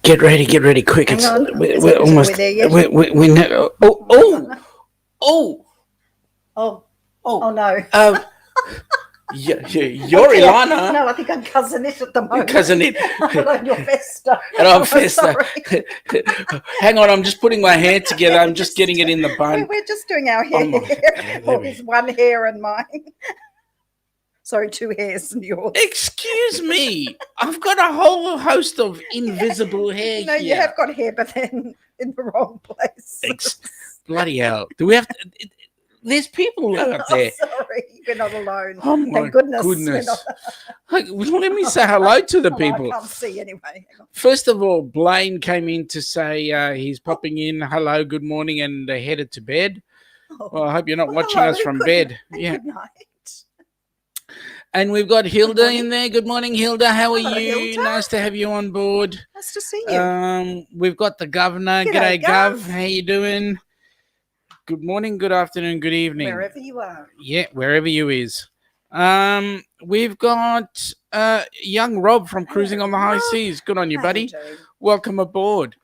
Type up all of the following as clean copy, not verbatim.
Get ready, quick! Hang on. We're almost. Are we there yet? We know. Oh no. You're Ilana. No, I think I'm cousin it at the moment. Cousin it. And you're Festa. And I'm Festa. Hang on, I'm just putting my hair together. I'm just getting it in the bun. We're just doing our hair. It's one hair and mine. Sorry, two hairs and yours. Excuse me. I've got a whole host of invisible hair No, here. you have got hair, but then in the wrong place. Bloody hell. Do we have to... There's people out there. Oh, sorry, we're not alone. Oh my Thank goodness. Let me say hello to the people. I can't see anyway. First of all, Blaine came in to say he's popping in. Hello, good morning, and headed to bed. Well, I hope you're not watching us from bed. Yeah. Good night. And we've got Hilda in there. Good morning, Hilda. How are you? Hilda. Nice to have you on board. Nice to see you. We've got the governor. G'day, Gov. How you doing? Good morning, good afternoon, good evening. Wherever you are. Yeah, wherever you is. We've got young Rob from Cruising on the High Seas. Good on you, buddy. Welcome aboard.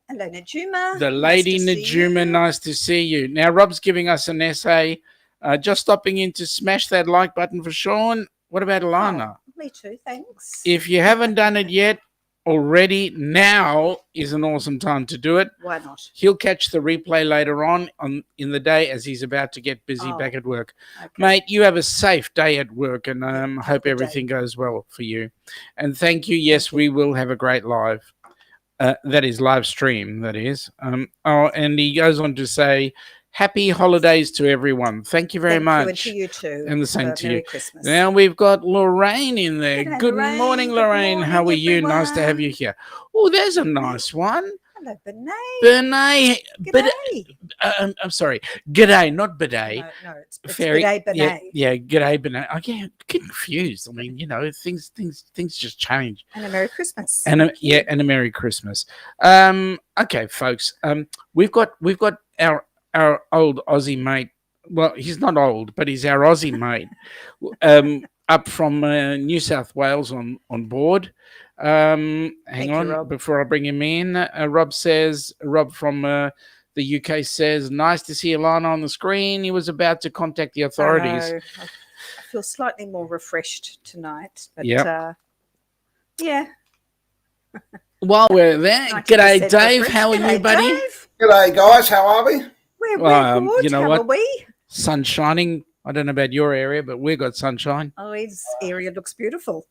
Hello, Najuma. The lady Najuma, nice to see you. Now, Rob's giving us an essay. Just stopping in to smash that like button for Sean. What about Alana? Oh, me too, thanks. If you haven't done it yet already, now is an awesome time to do it. Why not? He'll catch the replay later on in the day as he's about to get busy back at work. Okay. Mate, you have a safe day at work, and hope everything goes well for you. And thank you. Yes, we will have a great live. That is live stream, that is. And he goes on to say, happy holidays to everyone. Thank you very much. And to you too. And the same to you. Merry Christmas. Now we've got Lorraine in there. Hello, Good Lorraine. morning, Lorraine. Good How are morning, you? Nice to have everyone. you here. Oh, there's a nice one. Hello, Benay. Benay. G'day. I'm sorry. G'day, not bidet. No, it's Fairy. G'day, Benay. Yeah, g'day, Benay. I get confused. I mean, things just change. And a Merry Christmas. And a Merry Christmas. Okay, folks. We've got our old Aussie mate. Well, he's not old, but he's our Aussie mate. Up from New South Wales on board. Hang on, Rob. before I bring him in. Rob from the UK says, nice to see Alana on the screen. He was about to contact the authorities. I feel slightly more refreshed tonight. But Yep. yeah. While we're there, 90% g'day, Dave. refreshed. How are you, G'day, buddy? Dave. G'day, guys. How are we? We're good. You know How what? are we? Sun shining. I don't know about your area, but we've got sunshine. Oh, his area looks beautiful.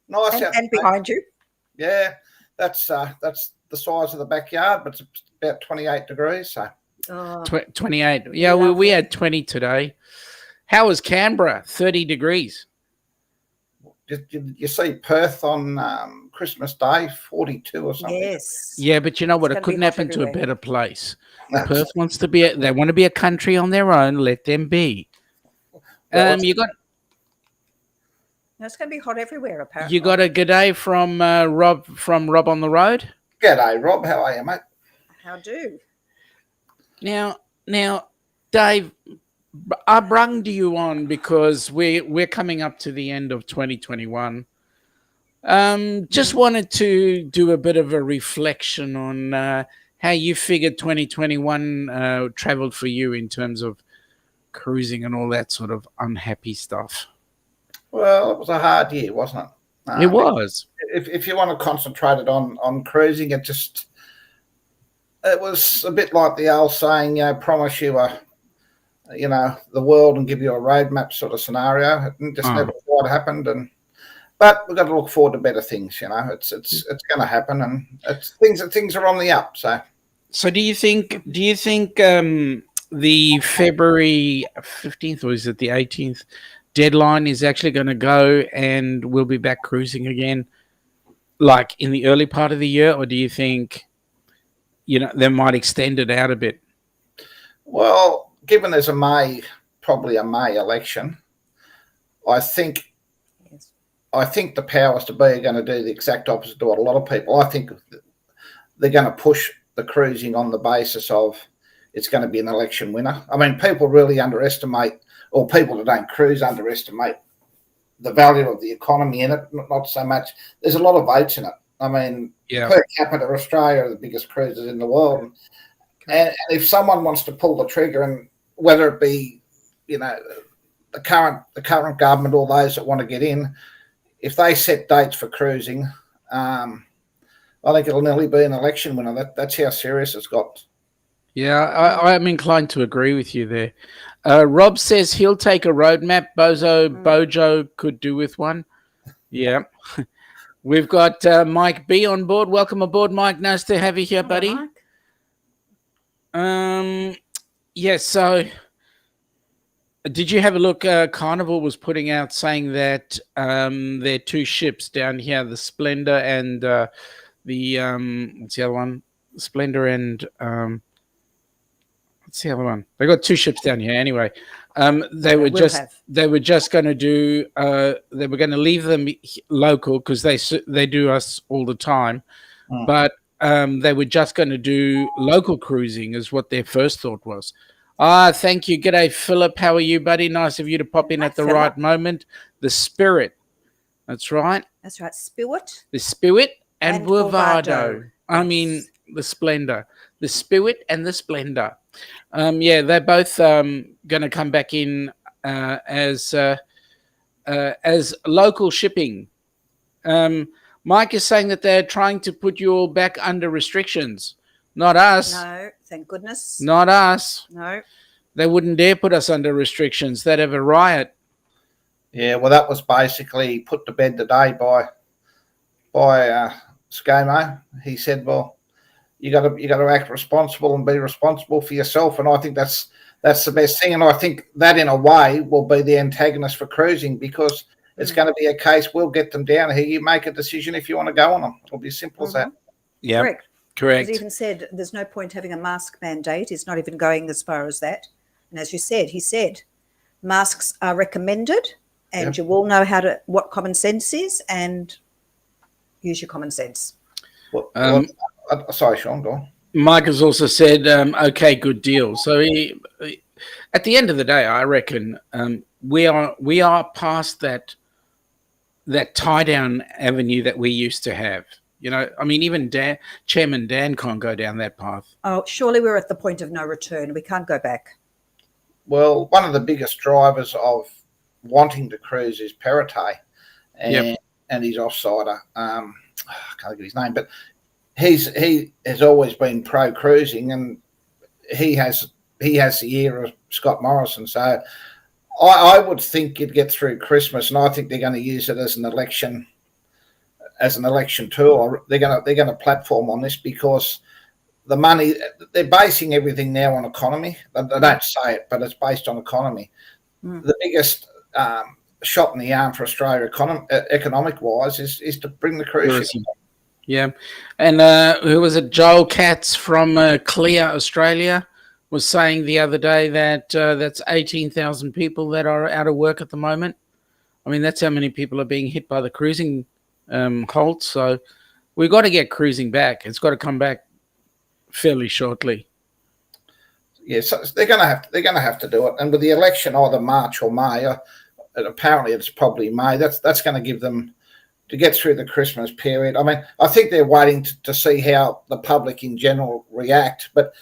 Nice. And behind you. Yeah, that's the size of the backyard, but it's about 28 degrees. So 28. Yeah, we had 20 today. How was Canberra? 30 degrees. you see Perth on Christmas Day, 42 or something. Yes. Yeah, but you know what? It's It couldn't gonna be happen hot to a everywhere. better place. Perth wants to be. They want to be a country on their own. Let them be. Well, You got No, it's going to be hot everywhere, apparently. you got a good day from Rob on the road. G'day, Rob. How are you, mate? How do? Now, Dave, I brung to you on because we're coming up to the end of 2021. Just wanted to do a bit of a reflection on how you figured 2021 traveled for you in terms of cruising and all that sort of unhappy stuff. Well, it was a hard year, wasn't it? It was. If you want to concentrate it on cruising, it was a bit like the old saying, promise you the world and give you a roadmap sort of scenario. It just never quite happened, but we've got to look forward to better things. It's going to happen, and things are on the up. So do you think the February 15th, or is it the 18th deadline is actually going to go and we'll be back cruising again, like in the early part of the year? Or do you think, they might extend it out a bit? Well, given there's probably a May election, I think the powers to be are going to do the exact opposite to what a lot of people. I think they're going to push the cruising on the basis of it's going to be an election winner. I mean, people really underestimate, or people that don't cruise underestimate the value of the economy in it. Not so much. There's a lot of votes in it. I mean, Yeah. per capita, Australia are the biggest cruisers in the world. And if someone wants to pull the trigger, and whether it be, the current government or those that want to get in, if they set dates for cruising, I think it'll nearly be an election winner. That's how serious it's got. Yeah, I'm inclined to agree with you there. Rob says he'll take a roadmap. Bojo could do with one. Yeah. We've got Mike B on board. Welcome aboard, Mike. Nice to have you here, buddy. Yes, so did you have a look? Carnival was putting out saying that there are two ships down here, the Splendor and the what's the other one? Splendor and what's the other one? They got two ships down here anyway. They were just going to do. They were going to leave them local because they do us all the time, but they were just going to do local cruising, is what their first thought was. Thank you. G'day, Philip. How are you, buddy? Nice of you to pop in at the right moment. The Spirit. That's right. That's right. Spirit. The Spirit and Bravado. I mean, the Splendor. The Spirit and the Splendor. Yeah, they're both going to come back in as local shipping. Mike is saying that they're trying to put you all back under restrictions. Not us. No, thank goodness. Not us. No. They wouldn't dare put us under restrictions. They'd have a riot. Yeah, well, that was basically put to bed today by ScoMo. He said, "Well, you got to act responsible and be responsible for yourself." And I think that's the best thing. And I think that, in a way, will be the antagonist for cruising, because it's going to be a case, we'll get them down here. You make a decision if you want to go on them. It'll be as simple as that. Yeah. Correct. He even said there's no point having a mask mandate. He's not even going as far as that. And as you said, he said masks are recommended, and you all know what common sense is, and use your common sense. Sorry, Sean, go on. Mike has also said, okay, good deal. So he, at the end of the day, I reckon we are past that tie down avenue that we used to have. I mean, even Chairman Dan can't go down that path. Oh, surely we're at the point of no return. We can't go back. Well, one of the biggest drivers of wanting to cruise is Perrottet, and he's offsider. I can't think of his name, but he has always been pro cruising, and he has the ear of Scott Morrison. So I would think you'd get through Christmas, and I think they're going to use it as an election tool. They're going to platform on this, because the money, they're basing everything now on economy. They don't say it, but it's based on economy. The biggest shot in the arm for Australia economic wise is to bring the cruise ship. Yeah. And who was it? Joel Katz from Clear, Australia, was saying the other day that that's 18,000 people that are out of work at the moment. I mean, that's how many people are being hit by the cruising halt. So we've got to get cruising back. It's got to come back fairly shortly. Yeah, so they're going to have to do it. And with the election either March or May, apparently it's probably May. That's going to give them to get through the Christmas period. I mean, I think they're waiting to see how the public in general react. But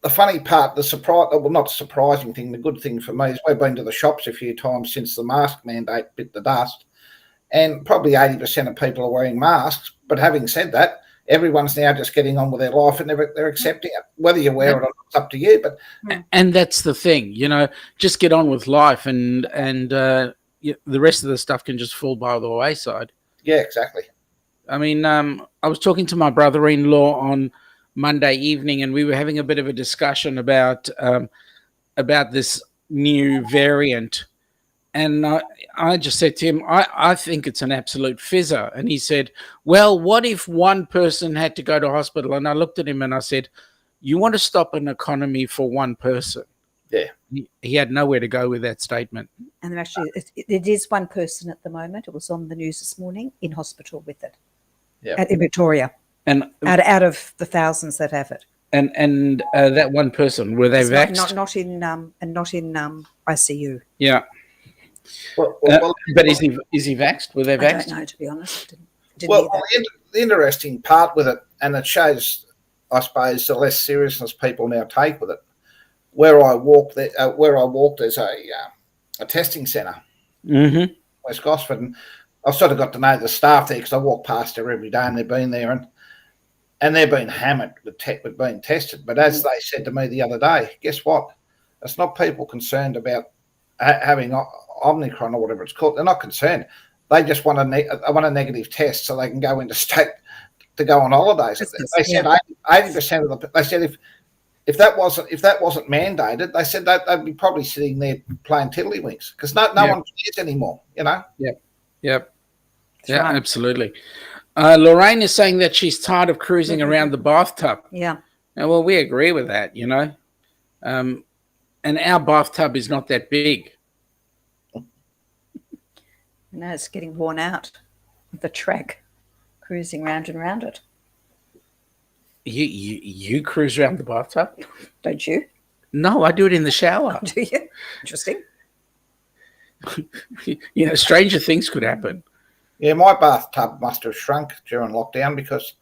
the funny part, not the surprising thing, the good thing for me is we've been to the shops a few times since the mask mandate bit the dust, and probably 80% of people are wearing masks. But having said that, everyone's now just getting on with their life, and they're accepting it. Whether you wear it or not, it's up to you. And that's the thing, just get on with life, and the rest of the stuff can just fall by the wayside. Yeah, exactly. I mean, I was talking to my brother-in-law on Monday evening, and we were having a bit of a discussion about this new variant. And I just said to him, I think it's an absolute fizzer. And he said, well, what if one person had to go to hospital? And I looked at him and I said, you want to stop an economy for one person? Yeah. He had nowhere to go with that statement. And actually, it is one person at the moment. It was on the news this morning, in hospital with it. Yeah. In Victoria. And out of the thousands that have it. And that one person, were they vaxxed? Not in ICU. Yeah. Well, but is he vaxxed? Were they vaxxed? I don't know, to be honest. Didn't hear that. the interesting part with it, and it shows, I suppose, the less seriousness people now take with it. Where I walk, there's a testing centre, West Gosford, and I've sort of got to know the staff there because I walk past there every day, and they've been there, and they've been hammered with being tested. But as they said to me the other day, guess what? It's not people concerned about having Omicron or whatever it's called. They're not concerned. They just want a negative test so they can go into state to go on holidays. They said 80% of they said if that wasn't mandated, they said they'd be probably sitting there playing tiddlywinks because no one cares anymore. Yep. Right. Absolutely. Lorraine is saying that she's tired of cruising around the bathtub. Yeah. And well, we agree with that, and our bathtub is not that big. No, it's getting worn out. The track, cruising round and round it. You cruise around the bathtub? Don't you? No, I do it in the shower. Do you? Interesting. Stranger things could happen. Yeah, my bathtub must have shrunk during lockdown because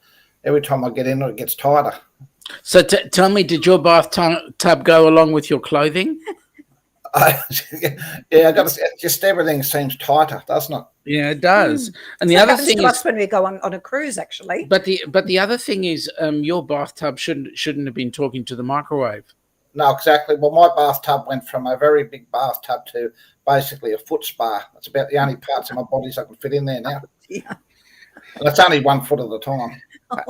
every time I get in it gets tighter. So tell me, did your bathtub go along with your clothing? I got to say, just everything seems tighter, doesn't it? Yeah, it does. And the So other happens thing to is, us when we go on a cruise, actually. but the other thing is, your bathtub shouldn't have been talking to the microwave. No, exactly. Well, my bathtub went from a very big bathtub to basically a foot spa. That's about the only parts of my body I can fit in there now. Yeah. And it's only 1 foot at a time.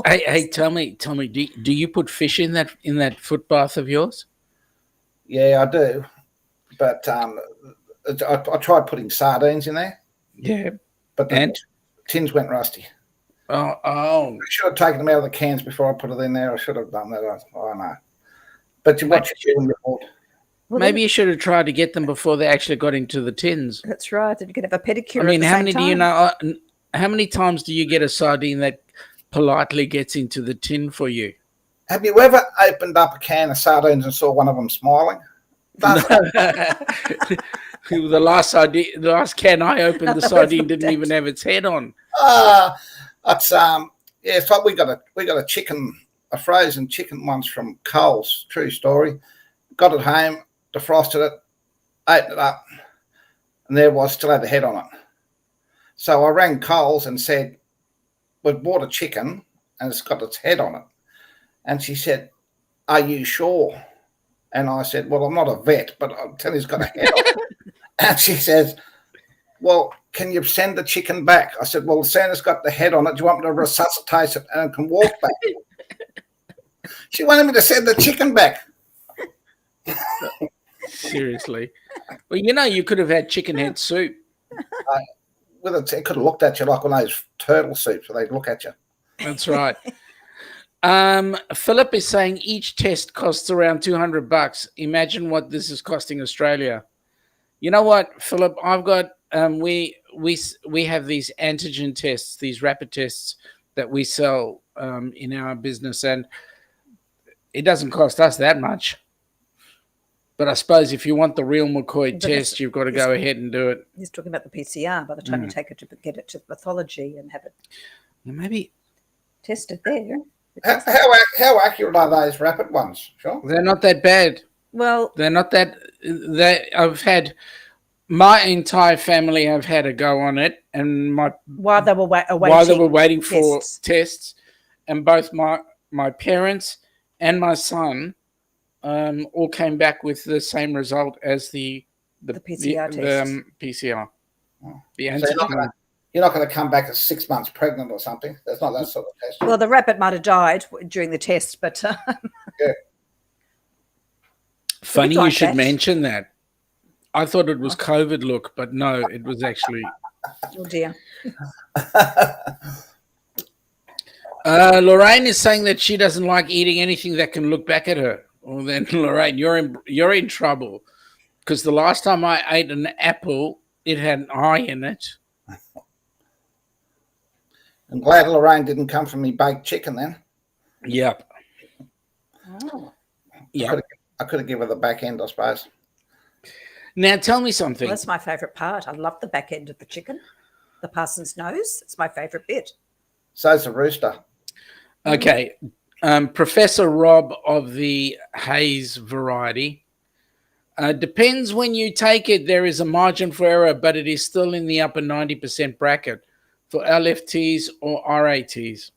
Hey, tell me, do you put fish in that foot bath of yours? Yeah, I do. But I tried putting sardines in there. Yeah. But the tins went rusty. Oh. I should have taken them out of the cans before I put it in there. I should have done that. I know. But what you do in your board? Well, Maybe you should have tried to get them before they actually got into the tins. That's right. And you could have a pedicure. I mean, at the how same many time. do you know? How many times do you get a sardine that politely gets into the tin for you? Have you ever opened up a can of sardines and saw one of them smiling? The last can I opened, the sardine didn't even have its head on. It's like we got a chicken, a frozen chicken once from Coles. True story. Got it home, defrosted it, opened it up, and there it was, still had the head on it. So I rang Coles and said, "We've bought a chicken and it's got its head on it." And she said, "Are you sure?" And I said, "Well, I'm not a vet, but I'm telling you it's got a head on it." And she says, "Well, can you send the chicken back?" I said, "Well, Santa's got the head on it. Do you want me to resuscitate it and it can walk back?" She wanted me to send the chicken back. Seriously. Well, you could have had chicken head soup. It could have looked at you like one of those turtle soups where they look at you. That's right. Philip is saying each test costs around $200. Imagine what this is costing Australia. You know what, Philip? I've got we have these antigen tests, these rapid tests that we sell in our business, and it doesn't cost us that much. But I suppose if you want the real McCoy test, you've got to go ahead and do it. He's talking about the PCR. By the time you take it to get it to pathology and have it maybe tested there. How accurate are those rapid ones, Sean? They're not that bad. Well, they're not that. I've had my entire family have had a go on it, and while they were waiting for tests, and both my parents and my son all came back with the same result as the PCR test. The PCR. Oh. The antigen. You're not going to come back at 6 months pregnant or something. That's not that sort of test. Well, the rabbit might have died during the test, but yeah. Funny you should mention that. I thought it was COVID look, but no, it was actually. Oh dear. Lorraine is saying that she doesn't like eating anything that can look back at her. Well, then, Lorraine, you're in trouble, because the last time I ate an apple, it had an eye in it. I'm glad Lorraine didn't come from me baked chicken then. Yep. Oh. Yeah. I could have given her the back end, I suppose. Now tell me something. Well, that's my favourite part. I love the back end of the chicken, the parson's nose. It's my favourite bit. So's the rooster. Okay. Professor Rob of the Hayes variety. Depends when you take it. There is a margin for error, but it is still in the upper 90% bracket for LFTs or RATs.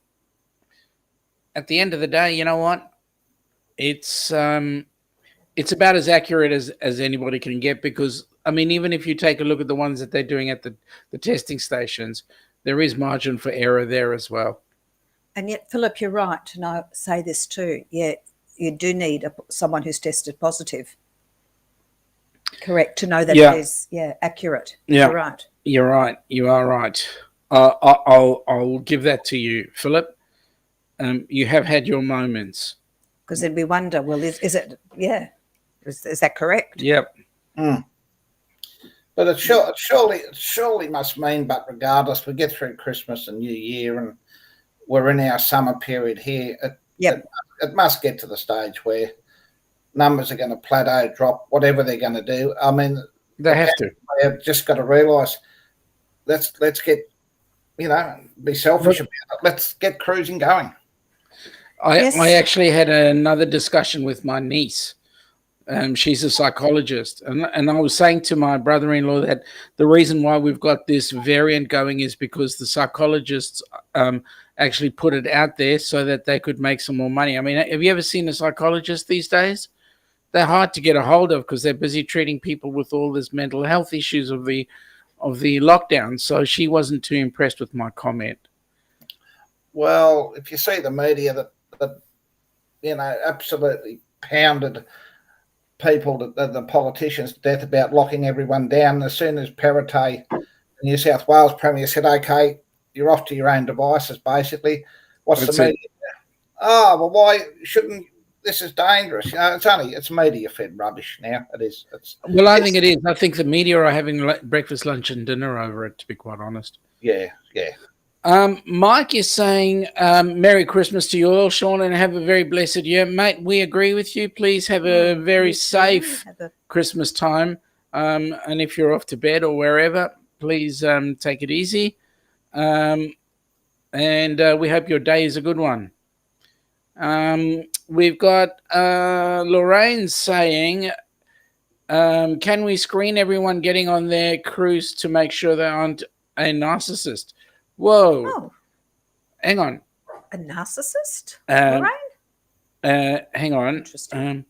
At the end of the day, you know what? It's about as accurate as anybody can get, because I mean, even if you take a look at the ones that they're doing at the testing stations, there is margin for error there as well. And yet, Philip, you're right to say this too. Yeah, you do need someone who's tested positive. Correct, to know that it is accurate. Yeah, you're right. You're right. You are right. I'll give that to you, Philip. You have had your moments. Because then we wonder, well, is it? Yeah, is that correct? Yep. But it surely must mean. But regardless, we get through Christmas and New Year, and we're in our summer period here. It must get to the stage where numbers are going to plateau, drop, whatever they're going to do. I mean, they have to. They have just got to realise, let's get, be selfish about it. Let's get cruising going. I actually had another discussion with my niece. She's a psychologist, and I was saying to my brother-in-law that the reason why we've got this variant going is because the psychologists actually put it out there so that they could make some more money. I mean, have you ever seen a psychologist these days? They're hard to get a hold of because they're busy treating people with all this mental health issues of the lockdown. So she wasn't too impressed with my comment. Well, if you see the media that absolutely pounded people, the politicians to death about locking everyone down, as soon as Perrottet, the New South Wales Premier, said, okay, you're off to your own devices, basically. What's the media? Oh, well, why shouldn't... This is dangerous. It's media-fed rubbish now. It is. I think it is. I think the media are having breakfast, lunch, and dinner over it, to be quite honest. Yeah. Mike is saying, Merry Christmas to you all, Sean, and have a very blessed year. Mate, we agree with you. Please have a very safe Christmas time. And if you're off to bed or wherever, please take it easy. And we hope your day is a good one. We've got Lorraine saying, can we screen everyone getting on their cruise to make sure they aren't a narcissist? Whoa. Oh. Hang on. A narcissist? Lorraine? Hang on. Interesting.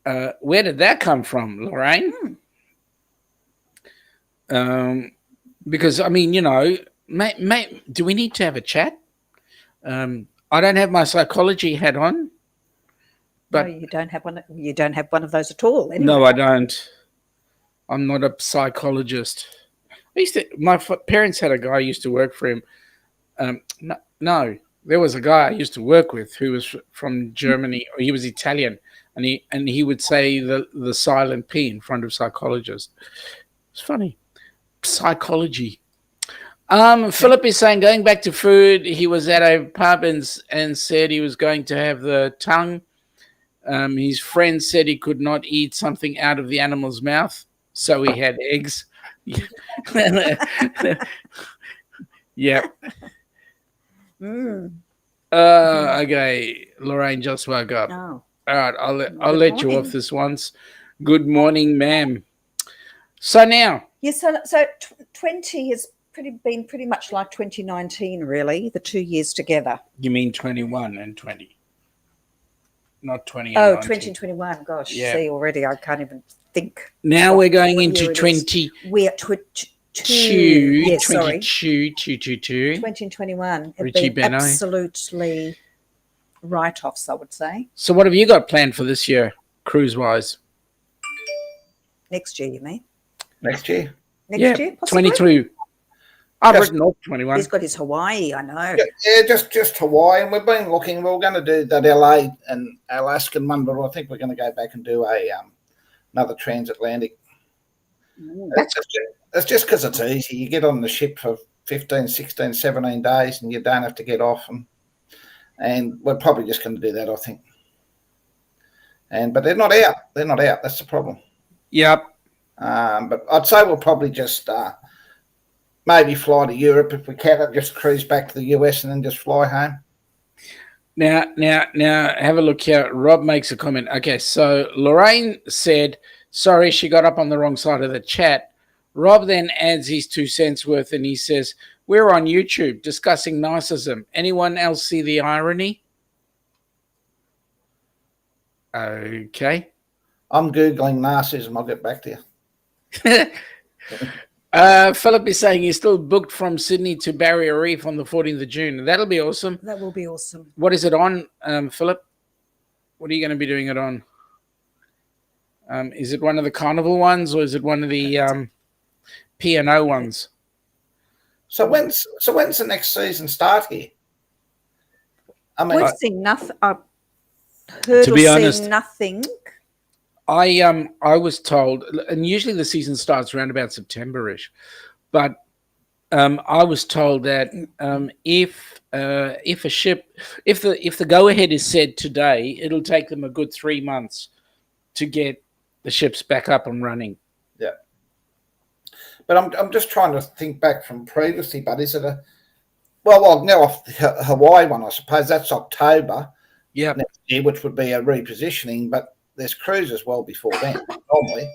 Where did that come from, Lorraine? Because, I mean, mate, do we need to have a chat? I don't have my psychology hat on. But no, you don't have one. You don't have one of those at all. Anyway. No, I don't. I'm not a psychologist. My parents had a guy who used to work for him. No, there was a guy I used to work with who was from Germany. Or he was Italian, and he would say the silent P in front of psychologist. It's funny. Psychology. Philip is saying, going back to food, he was at a pub and said he was going to have the tongue. His friend said he could not eat something out of the animal's mouth, so he had eggs. Yeah. Okay, Lorraine just woke up. Oh. All right, I'll let you off this once. Good morning, ma'am. So now. Yes, so 20 has been pretty much like 2019, really, the 2 years together. You mean 21 and 20? Not 20 and 19. 20 and 21. Gosh, yeah. See, already I can't even think. Now we're going into 20. We're at 22. Yes, 22. 20 and 21 have Richie been Benno. Absolutely write-offs, I would say. So what have you got planned for this year, cruise-wise? Next year, you mean? Next year? Next year, possibly? 22. I've written off 21. He's got his Hawaii, I know. Yeah, just Hawaii. And we've been looking. We were going to do that LA and Alaskan one, but I think we're going to go back and do another transatlantic. It's just because it's easy. You get on the ship for 15, 16, 17 days and you don't have to get off. And we're probably just going to do that, I think. But they're not out. They're not out. That's the problem. Yep. But I'd say we'll probably just maybe fly to Europe if we can, and just cruise back to the US and then just fly home. Now, have a look here. Rob makes a comment. Okay, so Lorraine said, sorry, she got up on the wrong side of the chat. Rob then adds his 2 cents worth and he says, we're on YouTube discussing narcissism. Anyone else see the irony? Okay. I'm Googling narcissism. I'll get back to you. Philip is saying he's still booked from Sydney to Barrier Reef on the 14th of June. That'll be awesome. That will be awesome. What is it on, Philip? What are you going to be doing it on? Is it one of the carnival ones or is it one of the P&O ones? So when's the next season start here? I mean, We've seen nothing. I've heard to or be seen honest, nothing. I was told, and usually the season starts around about September-ish, but I was told that if the go ahead is said today, it'll take them a good 3 months to get the ships back up and running. Yeah, but I'm just trying to think back from previously. But is it a well now off the Hawaii one? I suppose that's October. Yeah, next year, which would be a repositioning, but there's cruises well before then, normally.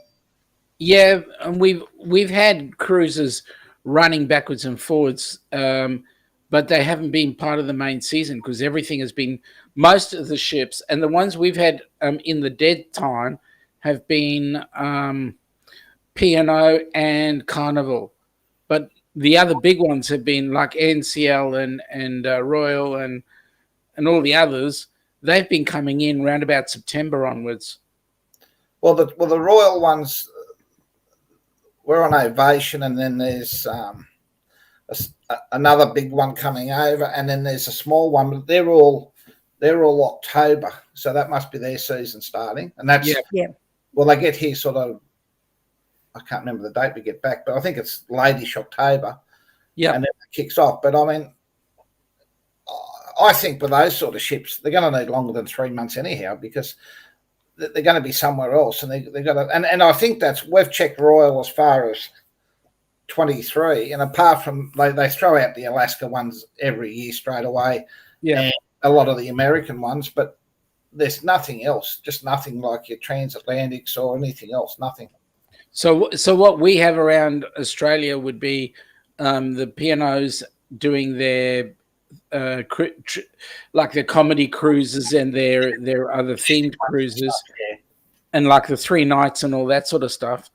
Yeah, and we've had cruises running backwards and forwards, but they haven't been part of the main season because everything has been, most of the ships and the ones we've had in the dead time have been P&O and Carnival, but the other big ones have been like NCL and Royal and all the others. They've been coming in round about September onwards. Well, the Royal ones were on Ovation, and then there's another big one coming over, and then there's a small one. But they're all October, so that must be their season starting. And that's well, they get here sort of. I can't remember the date we get back, but I think it's late-ish October. Yeah, and then it kicks off. But I mean, I think with those sort of ships, they're going to need longer than 3 months anyhow, because they're going to be somewhere else, and they've got to. And I think we've checked Royal as far as 23, and apart from they throw out the Alaska ones every year straight away, and a lot of the American ones, but there's nothing else, just nothing like your transatlantics or anything else, nothing. So what we have around Australia would be the P&Os doing their like their comedy cruises and their other themed cruises, and like the 3 nights and all that sort of stuff.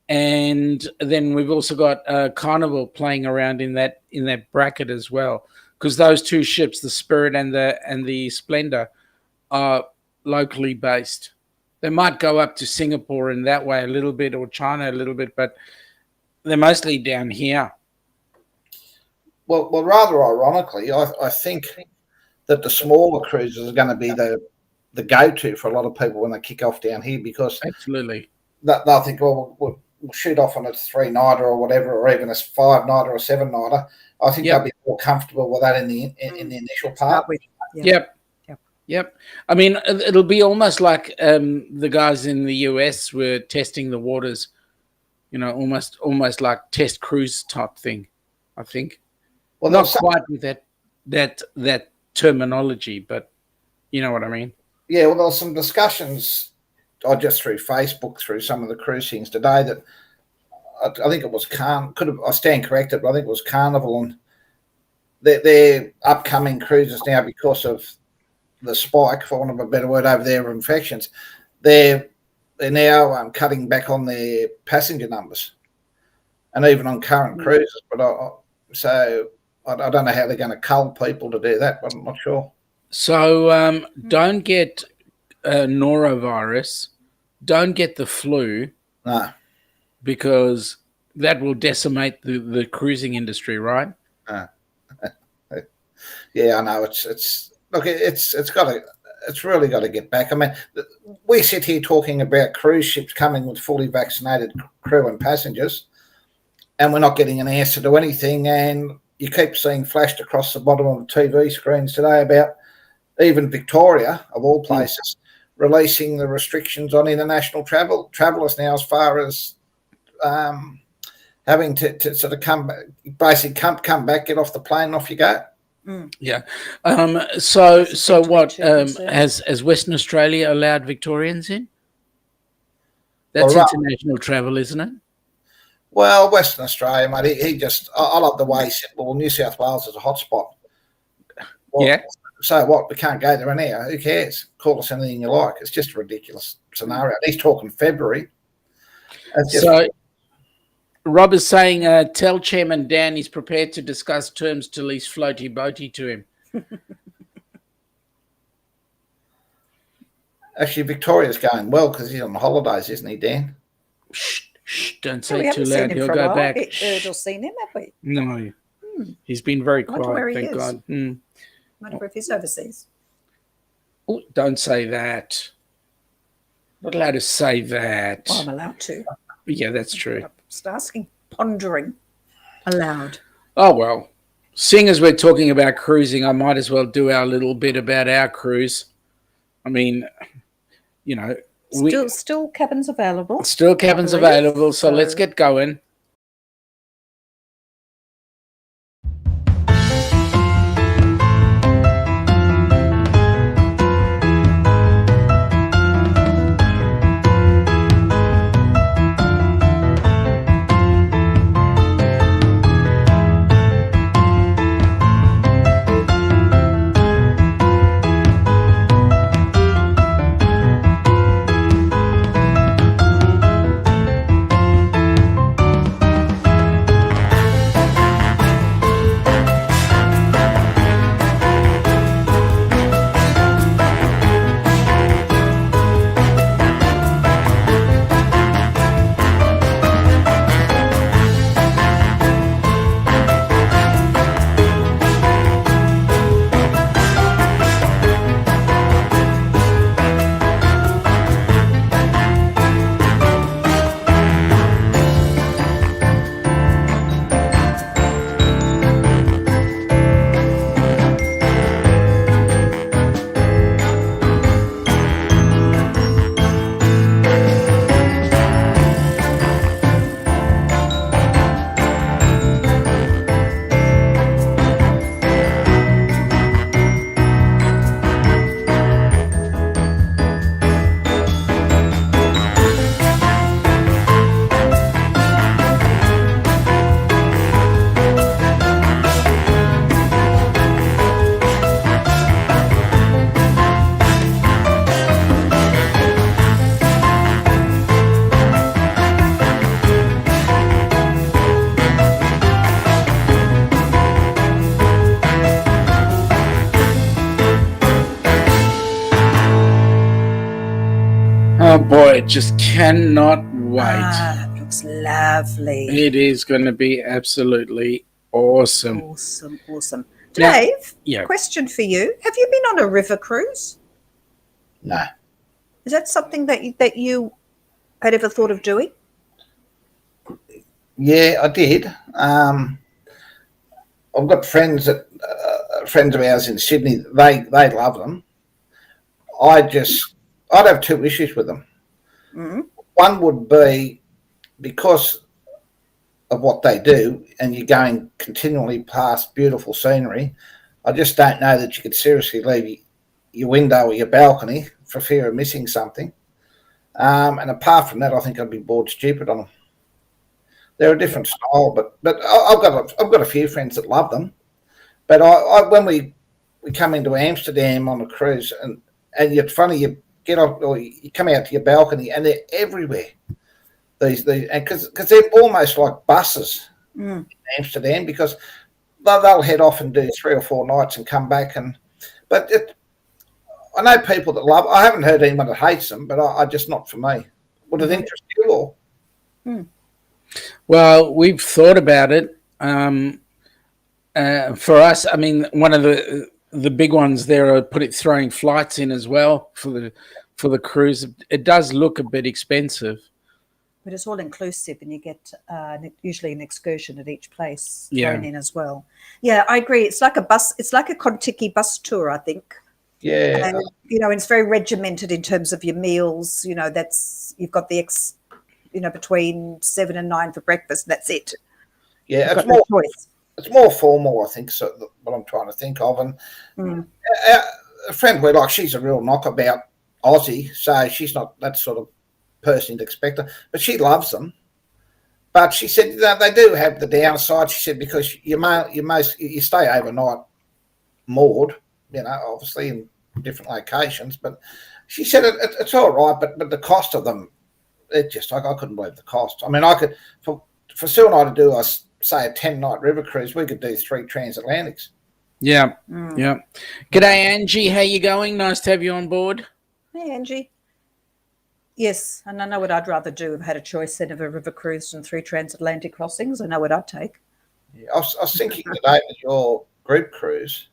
And then we've also got Carnival playing around in that bracket as well, because those two ships, the Spirit and the Splendor, are locally based. They might go up to Singapore in that way a little bit, or China a little bit, but they're mostly down here. Well, rather ironically, I think that the smaller cruises are going to be the go-to for a lot of people when they kick off down here, because absolutely they'll think, well, we'll shoot off on a 3-nighter or whatever, or even a 5-nighter or a 7-nighter. I think they'll be more comfortable with that in the initial part. Yep. I mean, it'll be almost like the guys in the US were testing the waters, almost like test cruise type thing, I think. Well, not quite with that terminology, but you know what I mean. Yeah, well, there was some discussions I just through Facebook, through some of the cruise things today, that I think it was I stand corrected, but I think it was Carnival, and their upcoming cruises now, because of the spike, for want of a better word, over there of infections, they're now cutting back on their passenger numbers, and even on current cruises. But I don't know how they're going to cull people to do that, but I'm not sure. So don't get norovirus, don't get the flu, no, because that will decimate the cruising industry, right? Yeah, I know. It's really got to get back. I mean, we sit here talking about cruise ships coming with fully vaccinated crew and passengers, and we're not getting an answer to anything. And you keep seeing flashed across the bottom of the TV screens today about even Victoria, of all places, releasing the restrictions on international travelers now, as far as having to sort of come back, get off the plane, and off you go. Yeah. So what concern. has Western Australia allowed Victorians in? That's Well, international travel, isn't it? Well, Western Australia, mate, he just, I love the way he said, well, New South Wales is a hotspot. Well, Yeah. So what? We can't go there anyhow. Who cares? Call us anything you like. It's just a ridiculous scenario. He's talking February. So Rob is saying, tell Chairman Dan he's prepared to discuss terms to lease floaty boaty to him. Actually, Victoria's going well because he's on holidays, isn't he, Dan? Shh, don't we say haven't too seen loud. him He'll for a go while. back. Heard or seen him, have we? No. He's been very I wonder where quiet, he thank is. God. I wonder if he's overseas. Oh, don't say that. Not allowed to say that. Well, I'm allowed to. Yeah, that's true. I'm just asking, pondering aloud. Oh, well. Seeing as we're talking about cruising, I might as well do our little bit about our cruise. I mean, you know, Still cabins available. Still cabins available, so let's get going. Oh boy, it just cannot wait. It looks lovely. It is going to be absolutely awesome. Awesome. Now- Dave, Yeah. question for you. Have you been on a river cruise? No. Is that something that you had ever thought of doing? Yeah, I did. I've got friends of ours in Sydney. They love them. I'd have two issues with them. Mm-hmm. One would be because of what they do, and you're going continually past beautiful scenery. I just don't know that you could seriously leave your window or your balcony for fear of missing something. And apart from that, I think I'd be bored stupid on them. They're a different style, but I've got a few friends that love them. But I when we come into Amsterdam on a cruise, and it's funny, you get off or you come out to your balcony and they're everywhere. These because they're almost like buses in Amsterdam, because they'll head off and do 3 or 4 nights and come back. I know people that love. I haven't heard anyone that hates them, but I just not for me. Would it interest you or? Well, we've thought about it. For us, I mean, one of the big ones there are throwing flights in as well for the cruise. It does look a bit expensive, But it's all inclusive, and you get usually an excursion at each place Yeah. thrown in as well. Yeah, I agree. It's like a bus. It's like a Contiki bus tour, I think. Yeah, And, it's very regimented in terms of your meals. You've got the between 7 and 9 for breakfast. That's it. Yeah, You've got no choice. It's more formal, I think. So what I'm trying to think of, and a friend we like, she's a real knockabout Aussie, so she's not that sort of person you'd expect her, but she loves them. But she said they do have the downside. She said because you stay overnight moored, obviously in different locations. But she said it's all right, but the cost of them, I couldn't believe the cost. I mean, I could for Sue and I to do say a 10-night river cruise, we could do 3 transatlantics. Yeah, yeah. G'day, Angie. How you going? Nice to have you on board. Hey, Angie. Yes, and I know what I'd rather do if I had a choice then of a river cruise and 3 transatlantic crossings. I know what I'd take. Yeah, I was thinking today with your group cruise,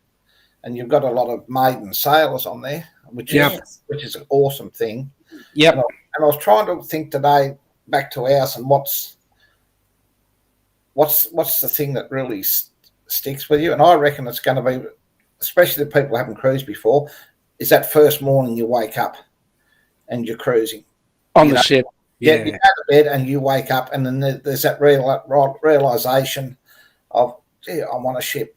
and you've got a lot of maiden sailors on there, which is an awesome thing. Yep. And I was trying to think today back to ours and what's the thing that really sticks with you, and I reckon it's going to be, especially the people who haven't cruised before, is that first morning you wake up and you're cruising on the ship. Yeah, you go to bed and you wake up, and then there's that realization of, gee, I'm on a ship.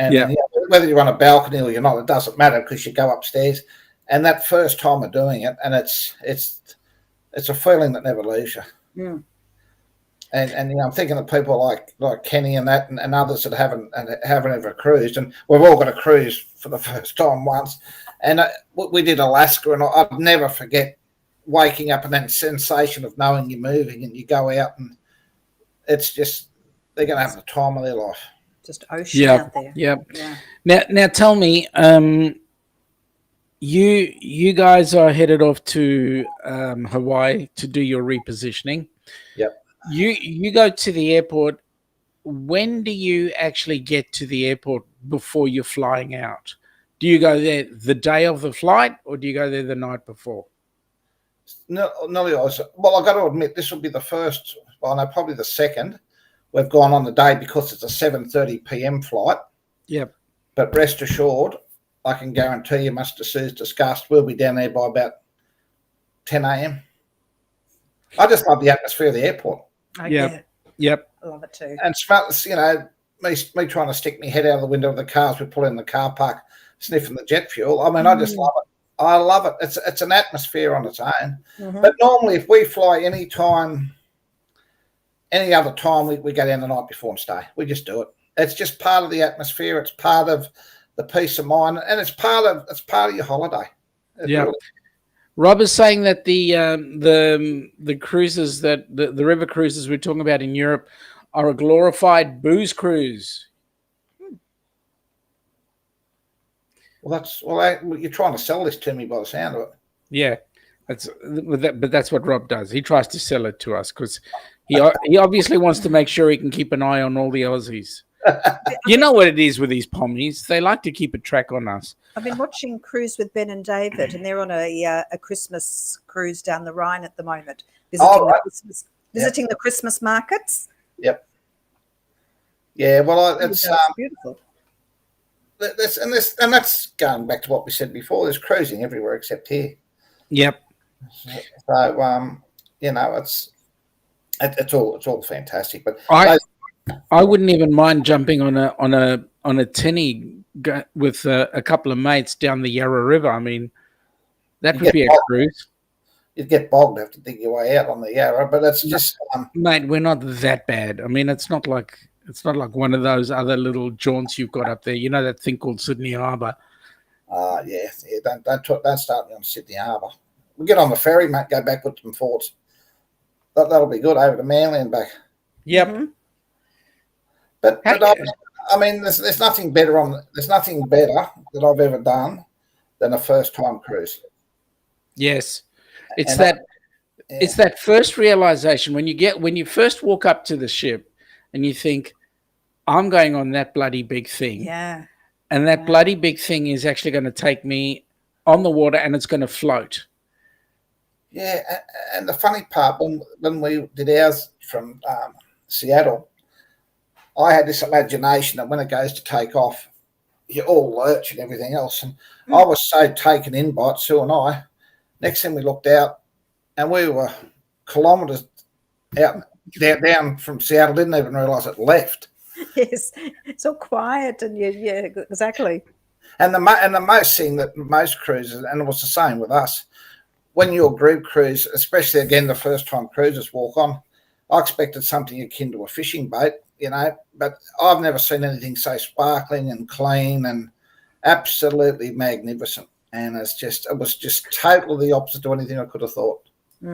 And whether you're on a balcony or you're not, it doesn't matter because you go upstairs. And that first time of doing it, and it's a feeling that never leaves you. Mm. And I'm thinking of people like Kenny and that, and others that haven't ever cruised, and we've all got a cruise for the first time once. And we did Alaska, and I'd never forget waking up and that sensation of knowing you're moving, and you go out, and it's just they're going to have the time of their life. Just ocean out there. Yep. Yeah. Now tell me, you guys are headed off to Hawaii to do your repositioning. Yep. You go to the airport. When do you actually get to the airport before you're flying out? Do you go there the day of the flight, or do you go there the night before? No. Well, I've got to admit, this will be the first. Well, no, probably the second. We've gone on the day because it's a 7:30 p.m. flight. Yep. But rest assured, I can guarantee you, much as Sue's discussed, we'll be down there by about 10 a.m. I just love the atmosphere of the airport. Yep. I love it too. And smells, me trying to stick my head out of the window of the car as we pull in the car park, sniffing the jet fuel. I mean, I just love it. I love it. It's an atmosphere on its own. Mm-hmm. But normally, if we fly any other time, we go down the night before and stay. We just do it. It's just part of the atmosphere. It's part of the peace of mind, and it's part of your holiday. Yeah. Really. Rob is saying that the cruises that the river cruises we're talking about in Europe are a glorified booze cruise. Well, you're trying to sell this to me by the sound of it. Yeah, but that's what Rob does. He tries to sell it to us because he obviously wants to make sure he can keep an eye on all the Aussies. You know what it is with these pommies; they like to keep a track on us. I've been watching Cruise with Ben and David, and they're on a Christmas cruise down the Rhine at the moment, visiting the Christmas markets. Yep. Yeah, well, it's beautiful. And that's going back to what we said before. There's cruising everywhere except here. Yep. So it's all fantastic. But I wouldn't even mind jumping on a tinny with a couple of mates down the Yarra River. I mean, that would be a cruise. You'd get bogged, have to dig your way out on the Yarra, but it's just mate, we're not that bad. I mean, it's not like one of those other little jaunts you've got up there. You know that thing called Sydney Harbour. Yeah. Don't start me on Sydney Harbour. We'll get on the ferry, mate. Go backwards and forwards. That'll be good over to Manly and back. Yep. Mm-hmm. But I mean, there's nothing better that I've ever done than a first time cruise. Yes, it's that first realization when you first walk up to the ship and you think, I'm going on that bloody big thing. Yeah. And that bloody big thing is actually going to take me on the water and it's going to float. Yeah, and the funny part, when we did ours from Seattle, I had this imagination that when it goes to take off, you all lurch and everything else. And I was so taken in by it, Sue and I. Next thing we looked out, and we were kilometres out down from Seattle. Didn't even realise it left. Yes, it's all quiet, and yeah, exactly. And the most thing that most cruisers, and it was the same with us, when your group cruise, especially again the first time cruisers walk on, I expected something akin to a fishing boat, but I've never seen anything so sparkling and clean and absolutely magnificent. And it was just totally the opposite to anything I could have thought.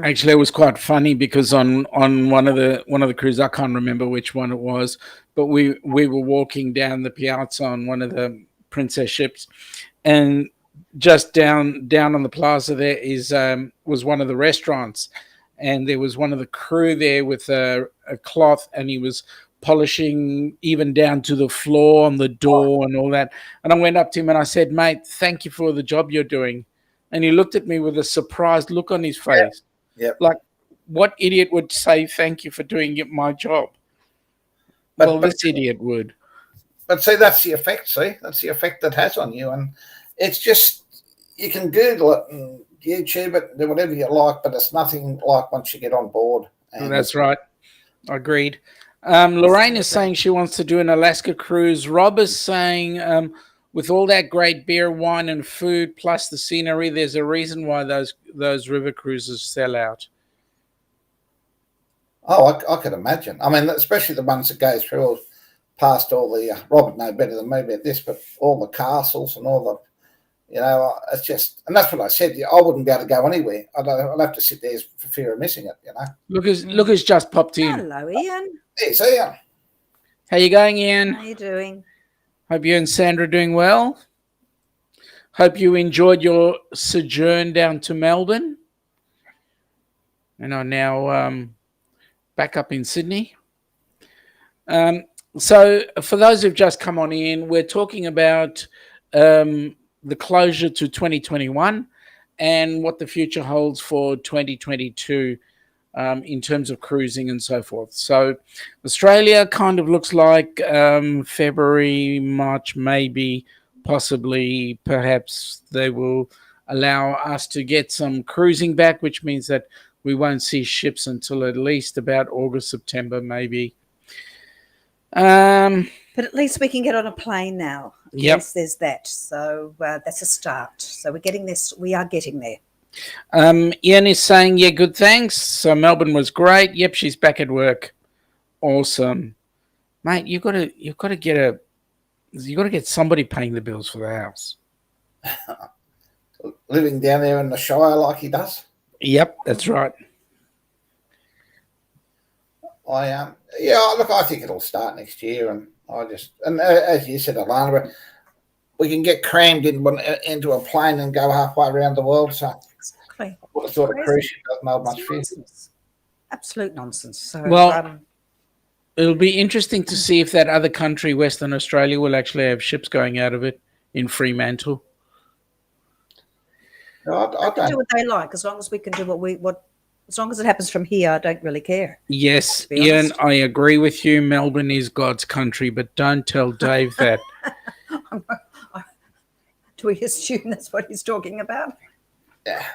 Actually, it was quite funny because on one of the cruises, I can't remember which one it was, but we were walking down the piazza on one of the Princess ships, and just down on the plaza there was one of the restaurants, and there was one of the crew there with a cloth, and he was polishing even down to the floor on the door and all that. And I went up to him and I said, "Mate, thank you for the job you're doing." And he looked at me with a surprised look on his face. Yep. Like, what idiot would say thank you for doing my job? But this idiot would. But see, that's the effect. See, that's the effect that has on you, and it's just you can Google it and YouTube it, do whatever you like, but it's nothing like once you get on board. And that's right. Agreed. Lorraine is saying she wants to do an Alaska cruise. Rob is saying, with all that great beer, wine, and food, plus the scenery, there's a reason why those river cruises sell out. Oh, I could imagine. I mean, especially the ones that go through past all the Robert know better than me about this, but all the castles and all the, it's just, and that's what I said. I wouldn't be able to go anywhere. I'd have to sit there for fear of missing it. Look who's just popped in. Hello, Ian. It's Ian. How you going, Ian? How you doing? Hope you and Sandra are doing well. Hope you enjoyed your sojourn down to Melbourne and are now back up in Sydney. So for those who've just come on in, we're talking about the closure to 2021 and what the future holds for 2022 in terms of cruising and so forth. So Australia kind of looks like February, March, maybe, possibly, perhaps they will allow us to get some cruising back, which means that we won't see ships until at least about August, September, maybe. But at least we can get on a plane now. Yep. Yes, there's that. So that's a start. So we're getting this. We are getting there. Ian is saying, yeah, good, thanks. So Melbourne was great. Yep, she's back at work. Awesome, mate. You gotta get somebody paying the bills for the house. Living down there in the Shire like he does. Yep, that's right. I think it'll start next year, and as you said, Alana, we can get crammed into a plane and go halfway around the world. So exactly, what sort of cruise ship doesn't hold much fear? Absolute nonsense. So it'll be interesting to see if that other country, Western Australia, will actually have ships going out of it in Fremantle. No, I can do what they like, as long as we can do as long as it happens from here. I don't really care. Yes, Ian, I agree with you. Melbourne is God's country, but don't tell Dave that. Do we assume that's what he's talking about? Yeah.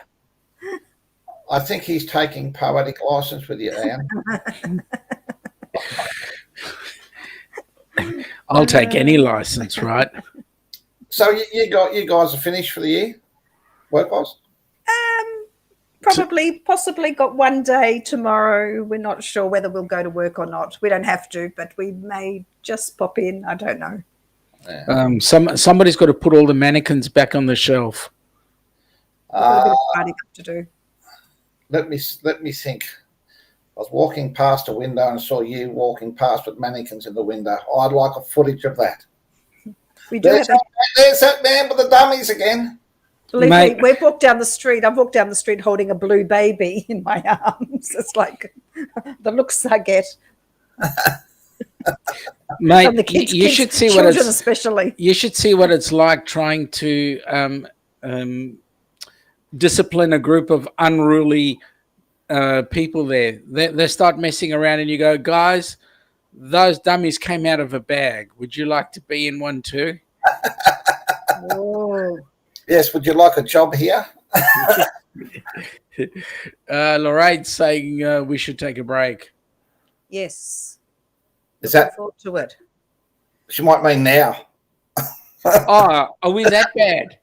I think he's taking poetic license with you, Ian. I'll take any license, right? So you guys are finished for the year, work-wise? Possibly got one day tomorrow. We're not sure whether we'll go to work or not. We don't have to, but we may just pop in. I don't know. Yeah. Somebody's got to put all the mannequins back on the shelf. We've got a bit of tidying up to do. Let me think. I was walking past a window and saw you walking past with mannequins in the window. I'd like a footage of that. We do. There's that man with the dummies again. Believe me, we've walked down the street. I've walked down the street holding a blue baby in my arms. It's like the looks I get. Mate, you should see what it's especially. You should see what it's like trying to discipline a group of unruly people there. They start messing around, and you go, guys, those dummies came out of a bag. Would you like to be in one too? Oh. Yes, would you like a job here? Lorraine's saying we should take a break. Yes. Is Looking that, forward to it. she might mean now. Oh, are we that bad?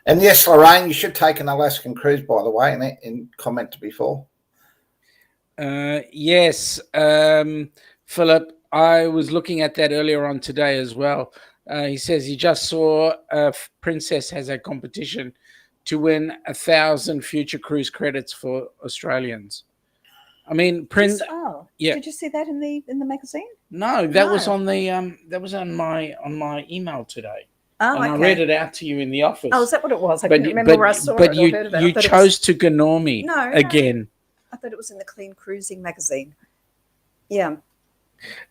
And yes, Lorraine, you should take an Alaskan cruise, by the way, in comment to before. Yes, Philip, I was looking at that earlier on today as well. He says he just saw Princess has a competition to win 1,000 future cruise credits for Australians. I mean, yeah. Did you see that in the magazine? No, that was on the that was on my email today. Oh, and okay. I read it out to you in the office. Oh, is that what it was? I couldn't remember where I saw it or heard about it. You chose to ignore me again. I thought it was in the Clean Cruising magazine. Yeah.